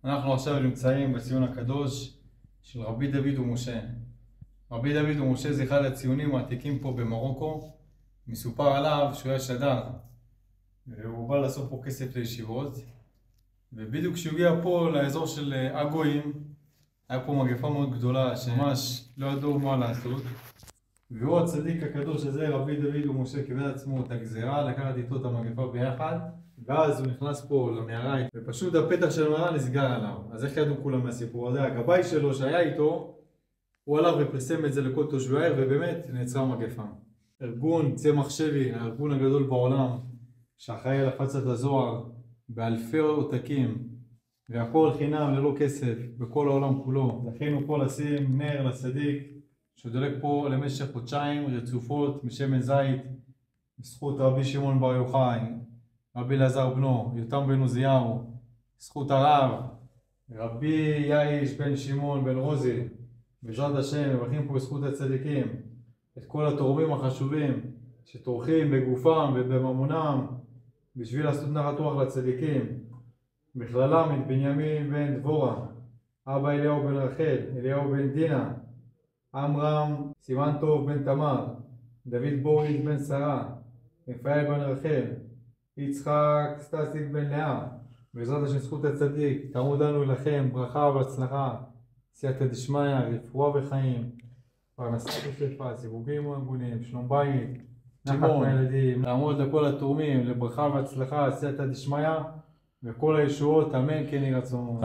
אנחנו עכשיו נמצאים בציון הקדוש של רבי דוד ומשה. רבי דוד ומשה זה אחד הציונים העתיקים פה במרוקו. מסופר עליו שהוא היה שדר, והוא בא לעשות פה כסף לישיבות, ובדיוק כשהוא הגיע פה לאזור של הגויים, היה פה מגפה מאוד גדולה שממש לא ידעו מה לעשות, והוא הצדיק הקדוש הזה, רבי דוד ומשה, קיבל עצמו את הגזירה לקחת איתו את המגפה ביחד, ואז הוא נכנס פה למערה, ופשוט הפתח של המערה נסגר עליו. אז איך ידעו כולם מהסיפור הזה? הגבאי שלו שהיה איתו, הוא הלך ופרסם את זה לכל תושבי העיר, ובאמת נעצרה מגפה. ארגון צמח שבי, הארגון הגדול בעולם, שאחראי על הפצת הזוהר באלפי עותקים, והכל חינם ללא כסף בכל העולם כולו. זכינו פה לשים נר לצדיק שדולק פה למשך חודשיים רצופות משמן זית, בזכות רבי שמעון בר יוחאי, רבי אלעזר בנו, יותם בן עוזיהו, זכות הרב רבי יאיש בן שמעון בן רוזי. בעזרת השם מברכים פה בזכות הצדיקים את כל התורמים החשובים שטורחים בגופם ובממונם בשביל לעשות נחת רוח לצדיקים, בכללם את בנימין בן דבורה, אבא אליהו בן רחל, אליהו בן דינה, עמרם סימן טוב בן תמר, דוד בוריס בן שרה, רפאל בן רחל, יצחק סטסיק בן לאה. בעזרת השם זכות הצדיק תעמוד לנו לכם ברכה והצלחה, סייעתא דשמיא, רפואה וחיים, פרנסה ושפע, סיווגים והגונים, שלום בית, נחת מהילדים, לעמוד לכל התורמים לברכה והצלחה, סייעתא דשמיא וכל הישועות, אמן כן יהי רצון.